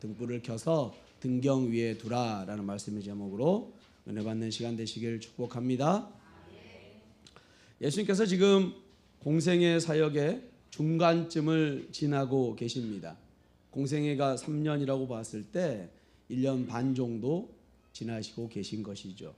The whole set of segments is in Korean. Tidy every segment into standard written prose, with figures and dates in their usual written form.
등불을 켜서 등경 위에 두라라는 말씀의 제목으로 은혜 받는 시간 되시길 축복합니다. 예수님께서 지금 공생애 사역의 중간쯤을 지나고 계십니다. 공생애가 3년이라고 봤을 때 1년 반 정도 지나시고 계신 것이죠.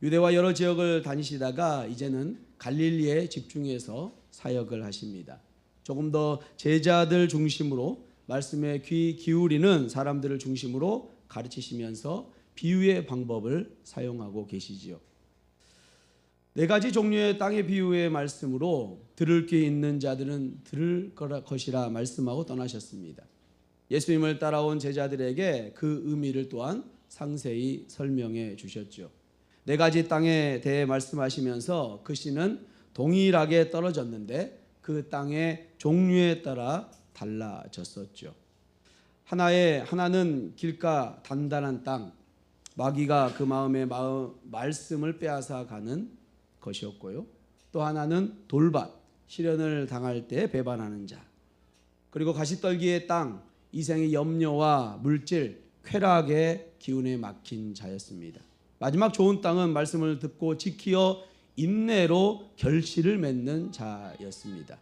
유대와 여러 지역을 다니시다가 이제는 갈릴리에 집중해서 사역을 하십니다. 조금 더 제자들 중심으로 말씀에 귀 기울이는 사람들을 중심으로 가르치시면서 비유의 방법을 사용하고 계시지요. 4가지 종류의 땅의 비유의 말씀으로 들을 귀 있는 자들은 들을 것이라 말씀하고 떠나셨습니다. 예수님을 따라온 제자들에게 그 의미를 또한 상세히 설명해 주셨죠. 4가지 땅에 대해 말씀하시면서 그 씨는 동일하게 떨어졌는데 그 땅의 종류에 따라 달라졌었죠. 하나는 길가 단단한 땅, 마귀가 그 마음의 말씀을 빼앗아 가는 것이었고요. 또 하나는 돌밭, 시련을 당할 때 배반하는 자. 그리고 가시떨기의 땅, 이생의 염려와 물질, 쾌락의 기운에 막힌 자였습니다. 마지막 좋은 땅은 말씀을 듣고 지키어 인내로 결실을 맺는 자였습니다.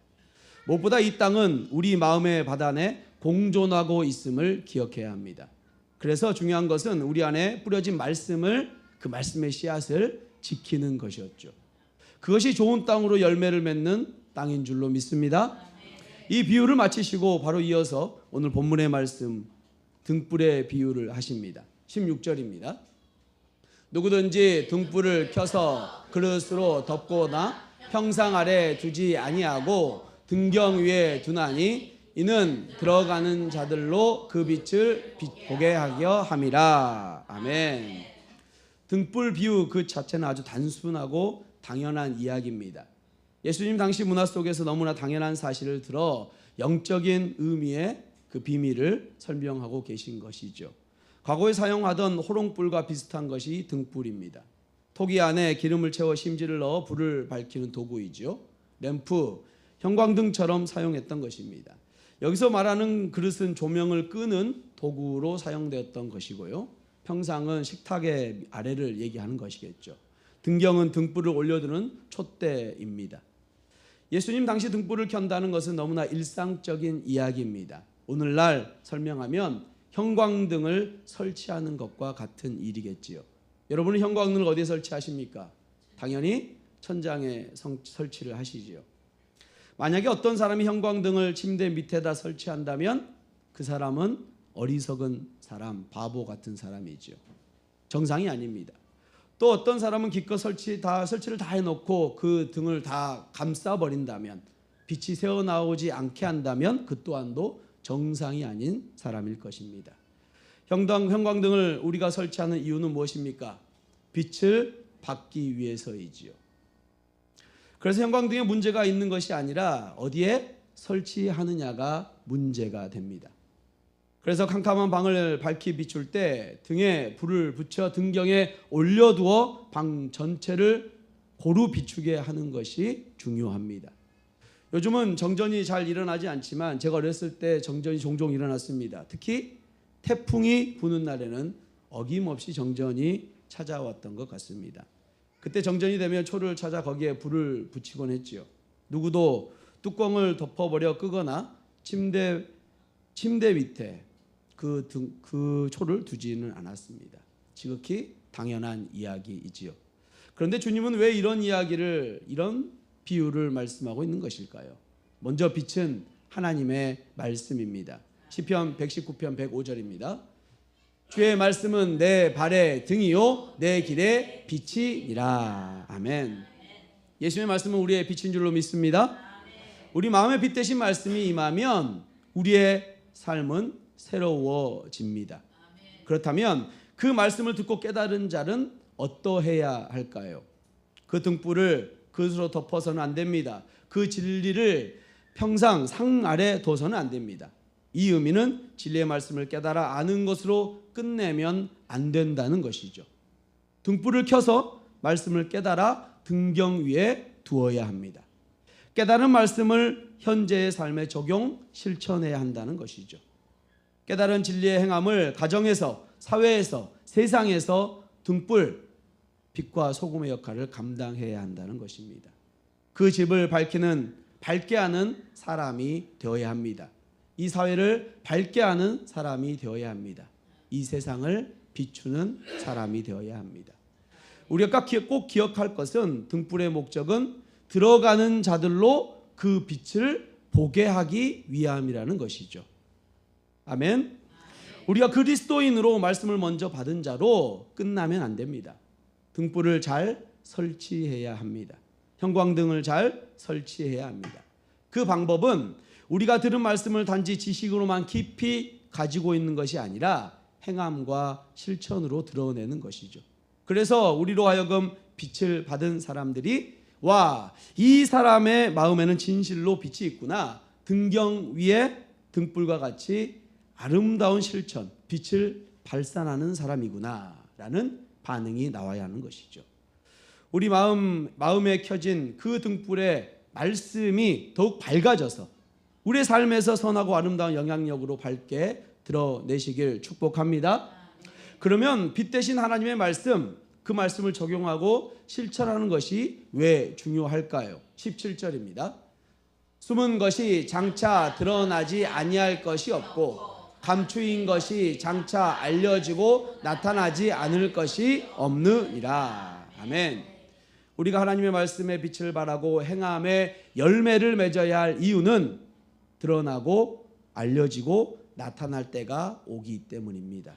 무엇보다 이 땅은 우리 마음의 바단에 공존하고 있음을 기억해야 합니다. 그래서 중요한 것은 우리 안에 뿌려진 그 말씀의 씨앗을 지키는 것이었죠. 그것이 좋은 땅으로 열매를 맺는 땅인 줄로 믿습니다. 이 비유를 마치시고 바로 이어서 오늘 본문의 말씀 등불의 비유를 하십니다. 16절입니다. 누구든지 등불을 켜서 그릇으로 덮거나 평상 아래 두지 아니하고 등경 위에 두나니 이는 들어가는 자들로 그 빛을 보게 하려 함이라. 아멘. 등불 비유 그 자체는 아주 단순하고 당연한 이야기입니다. 예수님 당시 문화 속에서 너무나 당연한 사실을 들어 영적인 의미의 그 비밀을 설명하고 계신 것이죠. 과거에 사용하던 호롱불과 비슷한 것이 등불입니다. 토기 안에 기름을 채워 심지를 넣어 불을 밝히는 도구이죠. 램프, 형광등처럼 사용했던 것입니다. 여기서 말하는 그릇은 조명을 끄는 도구로 사용되었던 것이고요. 평상은 식탁의 아래를 얘기하는 것이겠죠. 등경은 등불을 올려두는 촛대입니다. 예수님 당시 등불을 켠다는 것은 너무나 일상적인 이야기입니다. 오늘날 설명하면 형광등을 설치하는 것과 같은 일이겠지요. 여러분은 형광등을 어디에 설치하십니까? 당연히 천장에 설치를 하시지요. 만약에 어떤 사람이 형광등을 침대 밑에다 설치한다면 그 사람은 어리석은 사람, 바보 같은 사람이죠. 정상이 아닙니다. 또 어떤 사람은 기껏 설치를 다 해놓고 그 등을 다 감싸버린다면, 빛이 새어나오지 않게 한다면 그 또한도 정상이 아닌 사람일 것입니다. 형광등을 우리가 설치하는 이유는 무엇입니까? 빛을 받기 위해서이지요. 그래서 형광등에 문제가 있는 것이 아니라 어디에 설치하느냐가 문제가 됩니다. 그래서 캄캄한 방을 밝히 비출 때 등에 불을 붙여 등경에 올려두어 방 전체를 고루 비추게 하는 것이 중요합니다. 요즘은 정전이 잘 일어나지 않지만 제가 어렸을 때 정전이 종종 일어났습니다. 특히 태풍이 부는 날에는 어김없이 정전이 찾아왔던 것 같습니다. 그때 정전이 되면 초를 찾아 거기에 불을 붙이곤 했지요. 누구도 뚜껑을 덮어버려 끄거나 침대 밑에 그 초를 두지는 않았습니다. 지극히 당연한 이야기이지요. 그런데 주님은 왜 이런 비유를 말씀하고 있는 것일까요? 먼저 빛은 하나님의 말씀입니다. 시편 119편 105절입니다. 주의 말씀은 내 발의 등이요 내 길의 빛이니라. 아멘. 예수님의 말씀은 우리의 빛인 줄로 믿습니다. 우리 마음에 빛 대신 말씀이 임하면 우리의 삶은 새로워집니다. 그렇다면 그 말씀을 듣고 깨달은 자는 어떠해야 할까요? 그 등불을 그릇으로 덮어서는 안 됩니다. 그 진리를 평상 상 아래 둬서는 안 됩니다. 이 의미는 진리의 말씀을 깨달아 아는 것으로 끝내면 안 된다는 것이죠. 등불을 켜서 말씀을 깨달아 등경 위에 두어야 합니다. 깨달은 말씀을 현재의 삶에 적용, 실천해야 한다는 것이죠. 깨달은 진리의 행함을 가정에서, 사회에서, 세상에서 등불, 빛과 소금의 역할을 감당해야 한다는 것입니다. 그 집을 밝게 하는 사람이 되어야 합니다. 이 사회를 밝게 하는 사람이 되어야 합니다. 이 세상을 비추는 사람이 되어야 합니다. 우리가 꼭 기억할 것은 등불의 목적은 들어가는 자들로 그 빛을 보게 하기 위함이라는 것이죠. 아멘. 우리가 그리스도인으로 말씀을 먼저 받은 자로 끝나면 안 됩니다. 등불을 잘 설치해야 합니다. 형광등을 잘 설치해야 합니다. 그 방법은 우리가 들은 말씀을 단지 지식으로만 깊이 가지고 있는 것이 아니라 행함과 실천으로 드러내는 것이죠. 그래서 우리로 하여금 빛을 받은 사람들이 와, 이 사람의 마음에는 진실로 빛이 있구나. 등경 위에 등불과 같이 아름다운 실천, 빛을 발산하는 사람이구나 라는 반응이 나와야 하는 것이죠. 우리 마음에 켜진 그 등불의 말씀이 더욱 밝아져서 우리의 삶에서 선하고 아름다운 영향력으로 밝게 드러내시길 축복합니다. 그러면 빛 대신 하나님의 말씀, 그 말씀을 적용하고 실천하는 것이 왜 중요할까요? 17절입니다. 숨은 것이 장차 드러나지 아니할 것이 없고 감추인 것이 장차 알려지고 나타나지 않을 것이 없느니라. 아멘. 우리가 하나님의 말씀에 빛을 발하고 행함의 열매를 맺어야 할 이유는 드러나고 알려지고 나타날 때가 오기 때문입니다.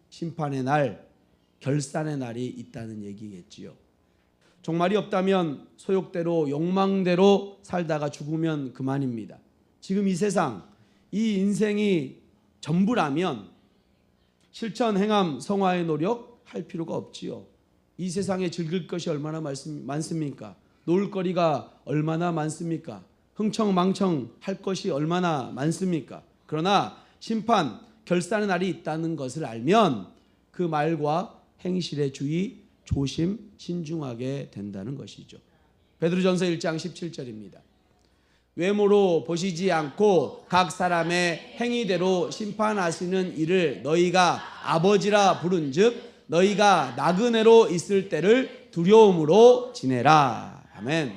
심판의 날, 결산의 날이 있다는 얘기겠지요. 종말이 없다면 소욕대로 욕망대로 살다가 죽으면 그만입니다. 지금 이 세상, 이 인생이 전부라면 실천, 행함, 성화의 노력 할 필요가 없지요. 이 세상에 즐길 것이 얼마나 많습니까? 놀 거리가 얼마나 많습니까? 흥청망청 할 것이 얼마나 많습니까? 그러나 심판, 결산의 날이 있다는 것을 알면 그 말과 행실의 주의, 조심, 신중하게 된다는 것이죠. 베드로전서 1장 17절입니다. 외모로 보시지 않고 각 사람의 행위대로 심판하시는 이를 너희가 아버지라 부른즉 너희가 나그네로 있을 때를 두려움으로 지내라. 아멘.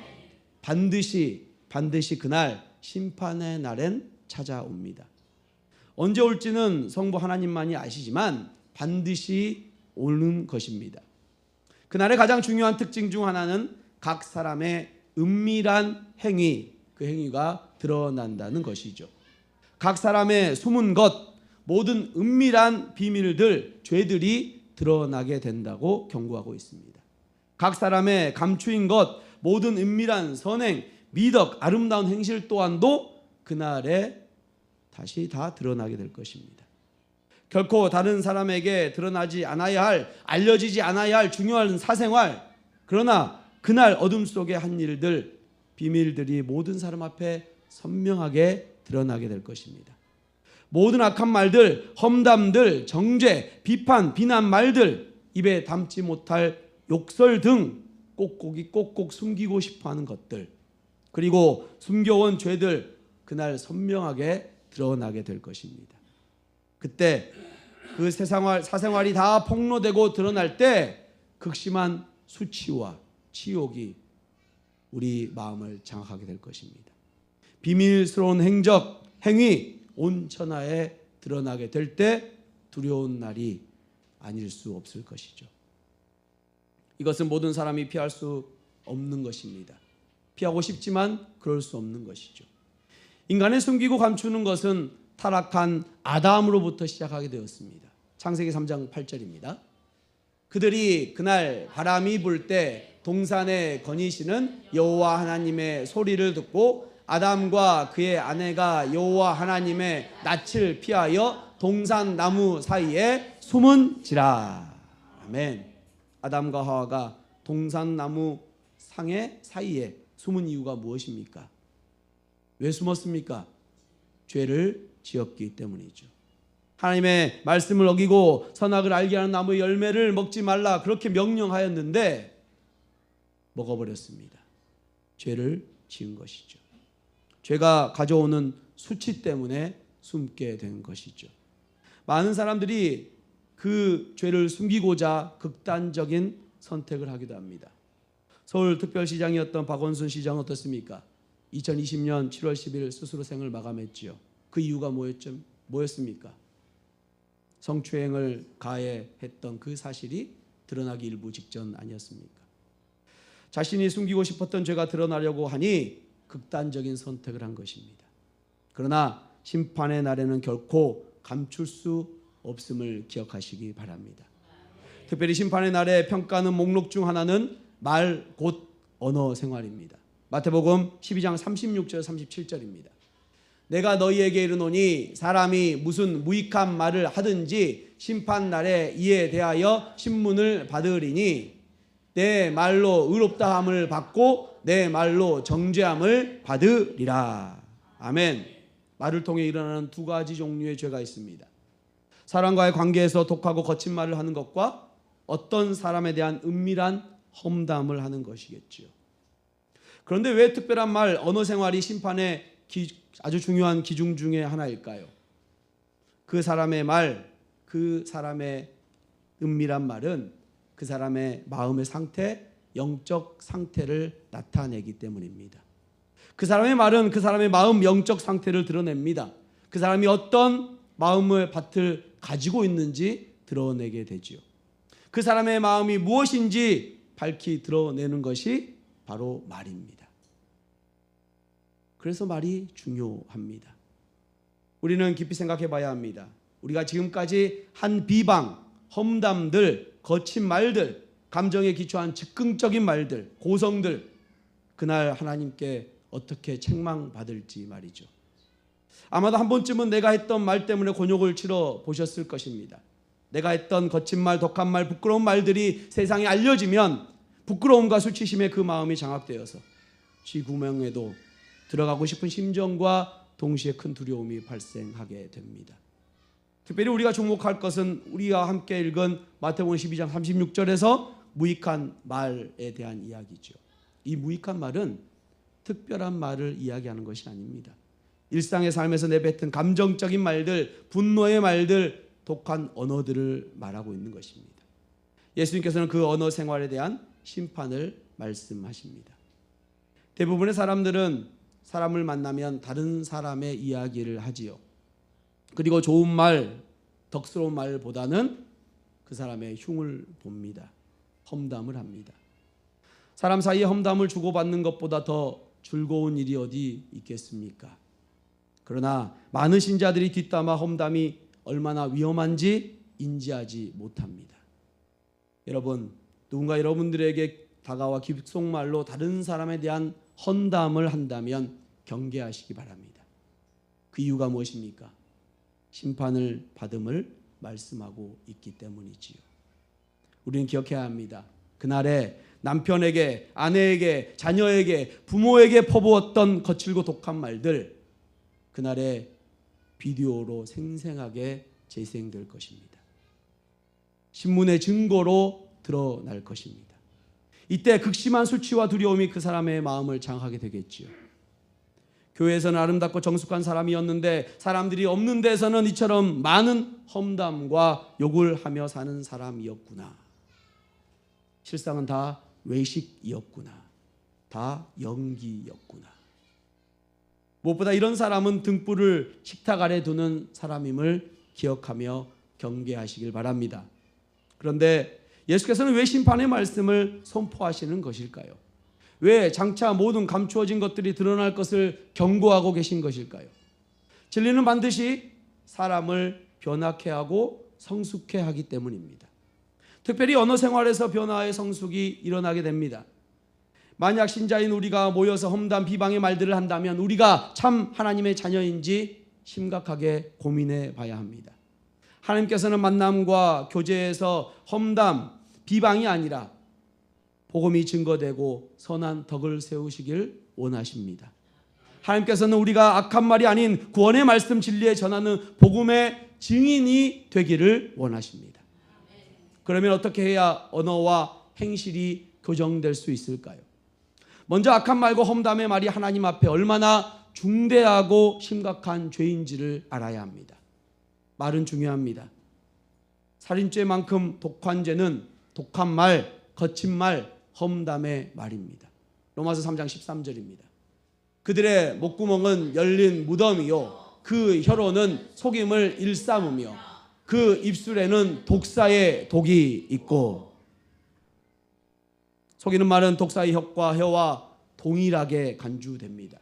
반드시 그날 심판의 날엔 찾아옵니다. 언제 올지는 성부 하나님만이 아시지만 반드시 오는 것입니다. 그날의 가장 중요한 특징 중 하나는 각 사람의 은밀한 행위, 그 행위가 드러난다는 것이죠. 각 사람의 숨은 것, 모든 은밀한 비밀들, 죄들이 드러나게 된다고 경고하고 있습니다. 각 사람의 감추인 것, 모든 은밀한 선행, 미덕, 아름다운 행실 또한도 그날에 다시 다 드러나게 될 것입니다. 결코 다른 사람에게 드러나지 않아야 할, 알려지지 않아야 할 중요한 사생활, 그러나 그날 어둠 속의 한 일들, 비밀들이 모든 사람 앞에 선명하게 드러나게 될 것입니다. 모든 악한 말들, 험담들, 정죄, 비판, 비난 말들, 입에 담지 못할 욕설 등 꼭꼭 숨기고 싶어하는 것들, 그리고 숨겨온 죄들 그날 선명하게 드러나게 될 것입니다. 그때 그 사생활이 다 폭로되고 드러날 때 극심한 수치와 치욕이 우리 마음을 장악하게 될 것입니다. 비밀스러운 행적, 행위 온 천하에 드러나게 될 때 두려운 날이 아닐 수 없을 것이죠. 이것은 모든 사람이 피할 수 없는 것입니다. 피하고 싶지만 그럴 수 없는 것이죠. 인간의 숨기고 감추는 것은 타락한 아담으로부터 시작하게 되었습니다. 창세기 3장 8절입니다. 그들이 그날 바람이 불 때 동산에 거니시는 여호와 하나님의 소리를 듣고 아담과 그의 아내가 여호와 하나님의 낯을 피하여 동산 나무 사이에 숨은지라. 아멘. 아담과 하와가 동산 나무 상의 사이에 숨은 이유가 무엇입니까? 왜 숨었습니까? 죄를 지었기 때문이죠. 하나님의 말씀을 어기고 선악을 알게 하는 나무의 열매를 먹지 말라 그렇게 명령하였는데 먹어버렸습니다. 죄를 지은 것이죠. 죄가 가져오는 수치 때문에 숨게 된 것이죠. 많은 사람들이 그 죄를 숨기고자 극단적인 선택을 하기도 합니다. 서울특별시장이었던 박원순 시장은 어떻습니까? 2020년 7월 10일 스스로 생을 마감했지요. 그 이유가 뭐였습니까? 성추행을 가해했던 그 사실이 드러나기 일부 직전 아니었습니까? 자신이 숨기고 싶었던 죄가 드러나려고 하니 극단적인 선택을 한 것입니다. 그러나 심판의 날에는 결코 감출 수 없음을 기억하시기 바랍니다. 특별히 심판의 날에 평가하는 목록 중 하나는 말 곧 언어 생활입니다. 마태복음 12장 36절 37절입니다. 내가 너희에게 이르노니 사람이 무슨 무익한 말을 하든지 심판날에 이에 대하여 신문을 받으리니 내 말로 의롭다함을 받고 내 말로 정죄함을 받으리라. 아멘. 말을 통해 일어나는 두 가지 종류의 죄가 있습니다. 사람과의 관계에서 독하고 거친 말을 하는 것과 어떤 사람에 대한 은밀한 험담을 하는 것이겠지요. 그런데 왜 특별한 말, 언어 생활이 심판의 아주 중요한 기준 중에 하나일까요? 그 사람의 말, 그 사람의 은밀한 말은 그 사람의 마음의 상태, 영적 상태를 나타내기 때문입니다. 그 사람의 말은 그 사람의 마음, 영적 상태를 드러냅니다. 그 사람이 어떤 마음의 밭을 가지고 있는지 드러내게 되지요. 그 사람의 마음이 무엇인지 밝히 드러내는 것이 바로 말입니다. 그래서 말이 중요합니다. 우리는 깊이 생각해 봐야 합니다. 우리가 지금까지 한 비방, 험담들, 거친 말들, 감정에 기초한 즉흥적인 말들, 고성들, 그날 하나님께 어떻게 책망받을지 말이죠. 아마도 한 번쯤은 내가 했던 말 때문에 곤욕을 치러 보셨을 것입니다. 내가 했던 거친 말, 독한 말, 부끄러운 말들이 세상에 알려지면 부끄러움과 수치심에 그 마음이 장악되어서 쥐구멍에도 들어가고 싶은 심정과 동시에 큰 두려움이 발생하게 됩니다. 특별히 우리가 주목할 것은 우리가 함께 읽은 마태복음 12장 36절에서 무익한 말에 대한 이야기죠. 이 무익한 말은 특별한 말을 이야기하는 것이 아닙니다. 일상의 삶에서 내뱉은 감정적인 말들, 분노의 말들, 독한 언어들을 말하고 있는 것입니다. 예수님께서는 그 언어 생활에 대한 심판을 말씀하십니다. 대부분의 사람들은 사람을 만나면 다른 사람의 이야기를 하지요. 그리고 좋은 말, 덕스러운 말보다는 그 사람의 흉을 봅니다. 험담을 합니다. 사람 사이에 험담을 주고받는 것보다 더 즐거운 일이 어디 있겠습니까? 그러나 많은 신자들이 뒷담화 험담이 얼마나 위험한지 인지하지 못합니다. 여러분, 누군가 여러분들에게 다가와 귓속말로 다른 사람에 대한 험담을 한다면 경계하시기 바랍니다. 그 이유가 무엇입니까? 심판을 받음을 말씀하고 있기 때문이지요. 우리는 기억해야 합니다. 그날에 남편에게, 아내에게, 자녀에게, 부모에게 퍼부었던 거칠고 독한 말들, 그날에 비디오로 생생하게 재생될 것입니다. 신문의 증거로 드러날 것입니다. 이때 극심한 수치와 두려움이 그 사람의 마음을 장악하게 되겠지요. 교회에서는 아름답고 정숙한 사람이었는데 사람들이 없는 데서는 이처럼 많은 험담과 욕을 하며 사는 사람이었구나. 실상은 다 외식이었구나. 다 연기였구나. 무엇보다 이런 사람은 등불을 식탁 아래 두는 사람임을 기억하며 경계하시길 바랍니다. 그런데 예수께서는 왜 심판의 말씀을 선포하시는 것일까요? 왜 장차 모든 감추어진 것들이 드러날 것을 경고하고 계신 것일까요? 진리는 반드시 사람을 변화케 하고 성숙케 하기 때문입니다. 특별히 언어 생활에서 변화의 성숙이 일어나게 됩니다. 만약 신자인 우리가 모여서 험담, 비방의 말들을 한다면 우리가 참 하나님의 자녀인지 심각하게 고민해 봐야 합니다. 하나님께서는 만남과 교제에서 험담, 비방이 아니라 복음이 증거되고 선한 덕을 세우시길 원하십니다. 하나님께서는 우리가 악한 말이 아닌 구원의 말씀 진리에 전하는 복음의 증인이 되기를 원하십니다. 그러면 어떻게 해야 언어와 행실이 교정될 수 있을까요? 먼저 악한 말과 험담의 말이 하나님 앞에 얼마나 중대하고 심각한 죄인지를 알아야 합니다. 말은 중요합니다. 살인죄만큼 독한 죄는 독한 말, 거친 말, 험담의 말입니다. 로마서 3장 13절입니다. 그들의 목구멍은 열린 무덤이요 그 혀로는 속임을 일삼으며 그 입술에는 독사의 독이 있고. 속이는 말은 독사의 혀와 동일하게 간주됩니다.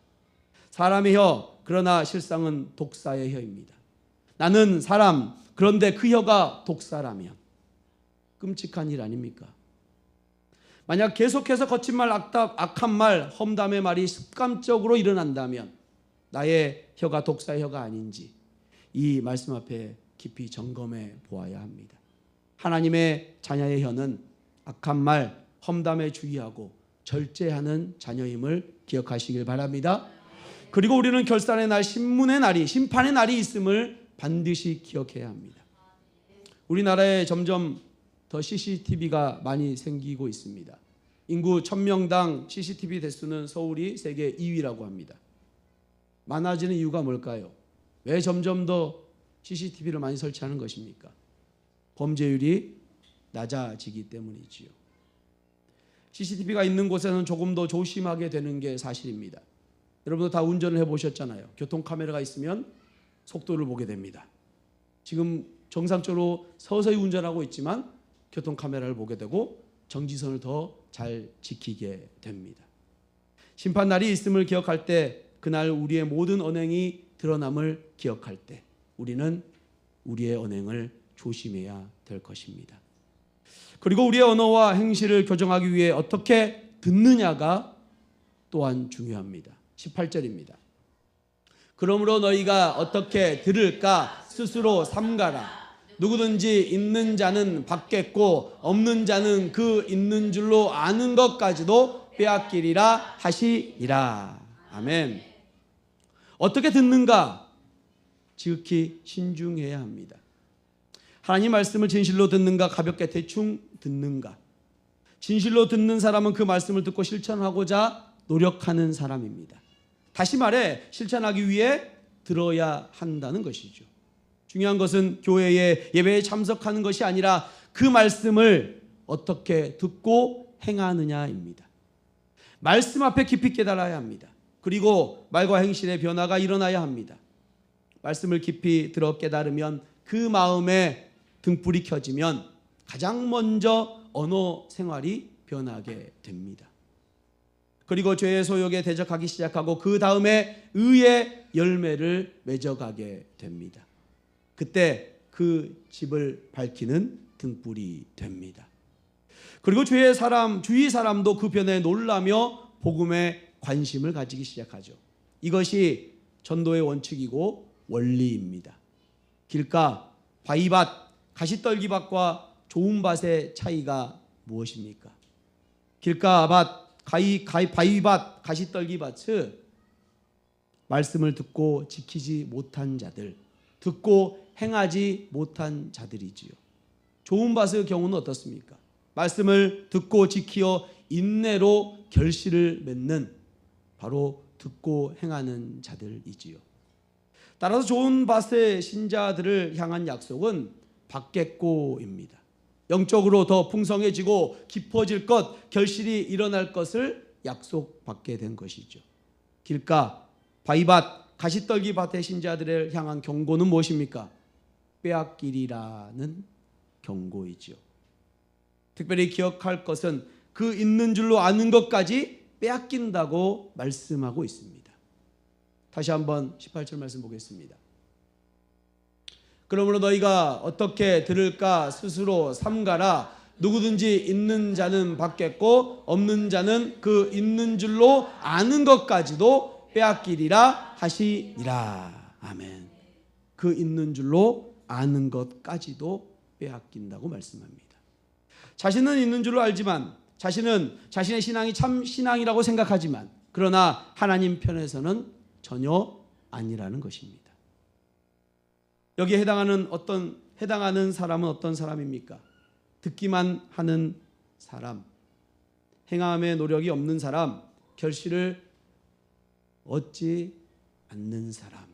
사람의 혀, 그러나 실상은 독사의 혀입니다. 나는 사람, 그런데 그 혀가 독사라면 끔찍한 일 아닙니까? 만약 계속해서 거친 말, 악한 말, 험담의 말이 습관적으로 일어난다면 나의 혀가 독사의 혀가 아닌지 이 말씀 앞에 깊이 점검해 보아야 합니다. 하나님의 자녀의 혀는 악한 말, 험담에 주의하고 절제하는 자녀임을 기억하시길 바랍니다. 그리고 우리는 결산의 날, 신문의 날이, 심판의 날이 있음을 반드시 기억해야 합니다. 우리나라에 점점 더 CCTV가 많이 생기고 있습니다. 인구 1000명당 CCTV 대수는 서울이 세계 2위라고 합니다. 많아지는 이유가 뭘까요? 왜 점점 더 CCTV를 많이 설치하는 것입니까? 범죄율이 낮아지기 때문이지요. CCTV가 있는 곳에서는 조금 더 조심하게 되는 게 사실입니다. 여러분도 다 운전을 해보셨잖아요. 교통카메라가 있으면 속도를 보게 됩니다. 지금 정상적으로 서서히 운전하고 있지만 교통카메라를 보게 되고 정지선을 더 잘 지키게 됩니다. 심판날이 있음을 기억할 때, 그날 우리의 모든 언행이 드러남을 기억할 때 우리는 우리의 언행을 조심해야 될 것입니다. 그리고 우리의 언어와 행실을 교정하기 위해 어떻게 듣느냐가 또한 중요합니다. 18절입니다. 그러므로 너희가 어떻게 들을까 스스로 삼가라. 누구든지 있는 자는 받겠고 없는 자는 그 있는 줄로 아는 것까지도 빼앗기리라 하시리라. 아멘. 어떻게 듣는가? 지극히 신중해야 합니다. 하나님 말씀을 진실로 듣는가, 가볍게 대충 듣는가? 진실로 듣는 사람은 그 말씀을 듣고 실천하고자 노력하는 사람입니다. 다시 말해 실천하기 위해 들어야 한다는 것이죠. 중요한 것은 교회의 예배에 참석하는 것이 아니라 그 말씀을 어떻게 듣고 행하느냐입니다. 말씀 앞에 깊이 깨달아야 합니다. 그리고 말과 행실의 변화가 일어나야 합니다. 말씀을 깊이 들어 깨달으면 그 마음에 등불이 켜지면 가장 먼저 언어 생활이 변하게 됩니다. 그리고 죄의 소욕에 대적하기 시작하고 그 다음에 의의 열매를 맺어가게 됩니다. 그때 그 집을 밝히는 등불이 됩니다. 그리고 주위 사람도 그 변화에 놀라며 복음에 관심을 가지기 시작하죠. 이것이 전도의 원칙이고 원리입니다. 길가, 바위밭, 가시떨기밭과 좋은 밭의 차이가 무엇입니까? 길가밭, 바위밭, 가시떨기밭은 말씀을 듣고 지키지 못한 자들, 듣고 행하지 못한 자들이지요. 좋은 밭의 경우는 어떻습니까? 말씀을 듣고 지키어 인내로 결실을 맺는 바로 듣고 행하는 자들이지요. 따라서 좋은 밭의 신자들을 향한 약속은 받겠고입니다. 영적으로 더 풍성해지고 깊어질 것, 결실이 일어날 것을 약속받게 된 것이죠. 길가, 바위밭, 가시떨기 밭의 신자들을 향한 경고는 무엇입니까? 빼앗기리라는 경고이죠. 특별히 기억할 것은 그 있는 줄로 아는 것까지 빼앗긴다고 말씀하고 있습니다. 다시 한번 18절 말씀 보겠습니다. 그러므로 너희가 어떻게 들을까 스스로 삼가라. 누구든지 있는 자는 받겠고 없는 자는 그 있는 줄로 아는 것까지도 빼앗기리라 하시니라. 아멘. 그 있는 줄로 아는 것까지도 빼앗긴다고 말씀합니다. 자신은 있는 줄로 알지만, 자신은 자신의 신앙이 참 신앙이라고 생각하지만, 그러나 하나님 편에서는 전혀 아니라는 것입니다. 여기에 해당하는 사람은 어떤 사람입니까? 듣기만 하는 사람, 행함의 노력이 없는 사람, 결실을 얻지 않는 사람.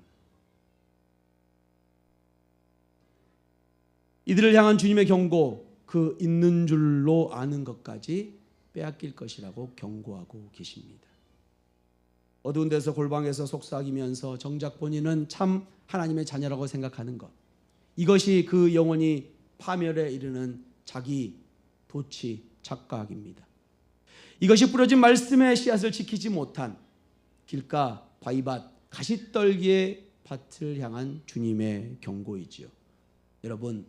이들을 향한 주님의 경고, 그 있는 줄로 아는 것까지 빼앗길 것이라고 경고하고 계십니다. 어두운 데서 골방에서 속삭이면서 정작 본인은 참 하나님의 자녀라고 생각하는 것, 이것이 그 영혼이 파멸에 이르는 자기 도취 착각입니다. 이것이 뿌려진 말씀의 씨앗을 지키지 못한 길가, 바위밭, 가시떨기의 밭을 향한 주님의 경고이지요. 여러분,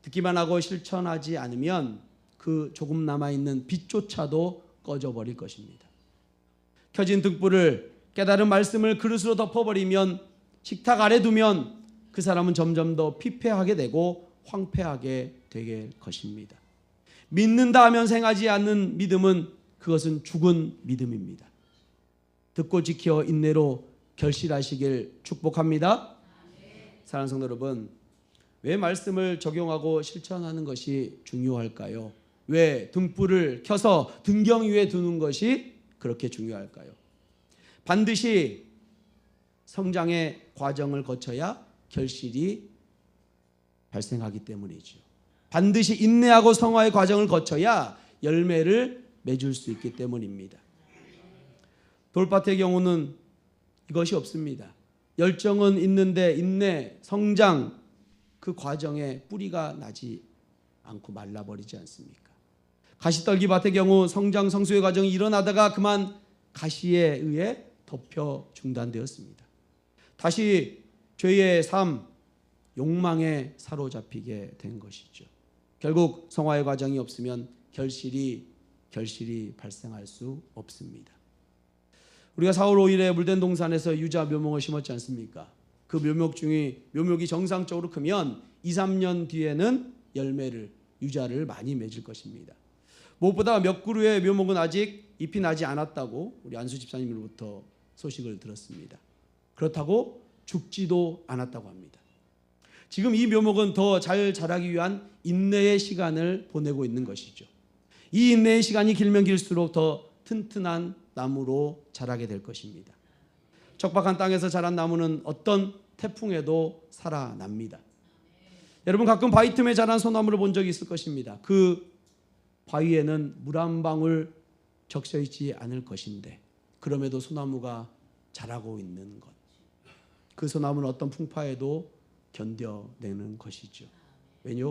듣기만 하고 실천하지 않으면 그 조금 남아있는 빛조차도 꺼져버릴 것입니다. 켜진 등불을, 깨달은 말씀을 그릇으로 덮어버리면, 식탁 아래 두면 그 사람은 점점 더 피폐하게 되고 황폐하게 되게 것입니다. 믿는다 하면 생하지 않는 믿음은 그것은 죽은 믿음입니다. 듣고 지켜 인내로 결실하시길 축복합니다. 사랑하는 성도 여러분, 왜 말씀을 적용하고 실천하는 것이 중요할까요? 왜 등불을 켜서 등경 위에 두는 것이 그렇게 중요할까요? 반드시 성장의 과정을 거쳐야 결실이 발생하기 때문이죠. 반드시 인내하고 성화의 과정을 거쳐야 열매를 맺을 수 있기 때문입니다. 돌밭의 경우는 이것이 없습니다. 열정은 있는데 인내, 성장, 그 과정에 뿌리가 나지 않고 말라버리지 않습니까? 가시떨기 밭의 경우 성장, 성수의 과정이 일어나다가 그만 가시에 의해 덮여 중단되었습니다. 다시 죄의 삶, 욕망에 사로잡히게 된 것이죠. 결국 성화의 과정이 없으면 결실이 발생할 수 없습니다. 우리가 4월 5일에 물된 동산에서 유자 묘목을 심었지 않습니까? 그 묘목이 정상적으로 크면 2, 3년 뒤에는 열매를, 유자를 많이 맺을 것입니다. 무엇보다 몇 그루의 묘목은 아직 잎이 나지 않았다고 우리 안수 집사님으로부터 소식을 들었습니다. 그렇다고 죽지도 않았다고 합니다. 지금 이 묘목은 더 잘 자라기 위한 인내의 시간을 보내고 있는 것이죠. 이 인내의 시간이 길면 길수록 더 튼튼한 나무로 자라게 될 것입니다. 척박한 땅에서 자란 나무는 어떤 태풍에도 살아납니다. 여러분, 가끔 바위 틈에 자란 소나무를 본 적이 있을 것입니다. 그 바위에는 물 한 방울 적셔 있지 않을 것인데 그럼에도 소나무가 자라고 있는 것, 그 소나무는 어떤 풍파에도 견뎌내는 것이죠. 왜냐?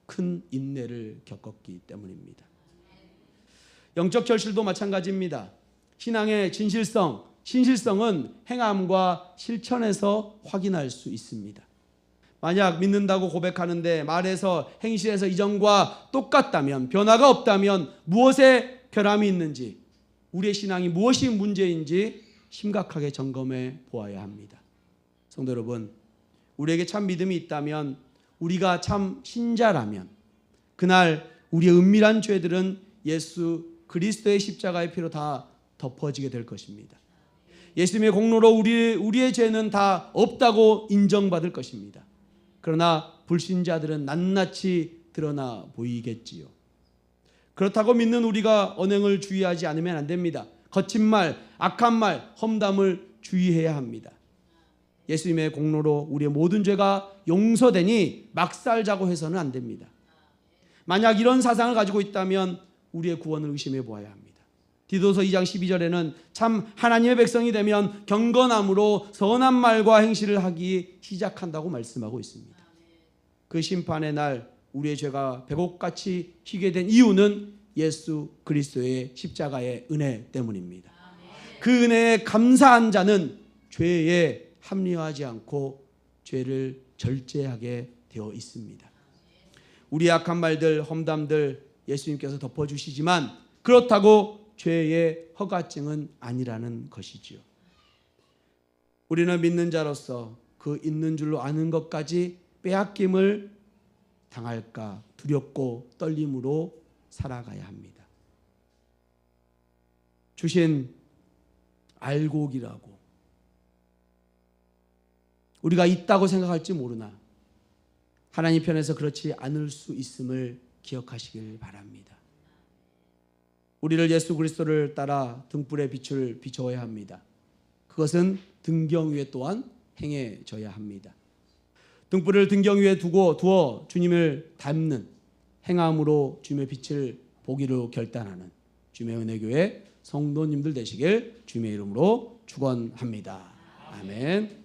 큰 인내를 겪었기 때문입니다. 영적 결실도 마찬가지입니다. 신앙의 신실성은 행함과 실천에서 확인할 수 있습니다. 만약 믿는다고 고백하는데 말에서 행실에서 이전과 똑같다면, 변화가 없다면 무엇에 결함이 있는지, 우리의 신앙이 무엇이 문제인지 심각하게 점검해 보아야 합니다. 성도 여러분, 우리에게 참 믿음이 있다면, 우리가 참 신자라면 그날 우리의 은밀한 죄들은 예수 그리스도의 십자가의 피로 다 덮어지게 될 것입니다. 예수님의 공로로 우리의 죄는 다 없다고 인정받을 것입니다. 그러나 불신자들은 낱낱이 드러나 보이겠지요. 그렇다고 믿는 우리가 언행을 주의하지 않으면 안 됩니다. 거친 말, 악한 말, 험담을 주의해야 합니다. 예수님의 공로로 우리의 모든 죄가 용서되니 막 살자고 해서는 안 됩니다. 만약 이런 사상을 가지고 있다면 우리의 구원을 의심해 보아야 합니다. 디도서 2장 12절에는 참 하나님의 백성이 되면 경건함으로 선한 말과 행실을 하기 시작한다고 말씀하고 있습니다. 그 심판의 날 우리의 죄가 백옥같이 희게 된 이유는 예수 그리스도의 십자가의 은혜 때문입니다. 그 은혜에 감사한 자는 죄에 합리화하지 않고 죄를 절제하게 되어 있습니다. 우리의 악한 말들, 험담들 예수님께서 덮어주시지만 그렇다고 죄의 허가증은 아니라는 것이지요. 우리는 믿는 자로서 그 있는 줄로 아는 것까지 빼앗김을 당할까 두렵고 떨림으로 살아가야 합니다. 주신 알곡이라고 우리가 있다고 생각할지 모르나 하나님 편에서 그렇지 않을 수 있음을 기억하시길 바랍니다. 우리를 예수 그리스도를 따라 등불의 빛을 비춰야 합니다. 그것은 등경 위에 또한 행해져야 합니다. 등불을 등경 위에 두어 주님을 닮는 행함으로 주님의 빛을 보기로 결단하는 주님의 은혜교회 성도님들 되시길 주님의 이름으로 축원합니다. 아멘.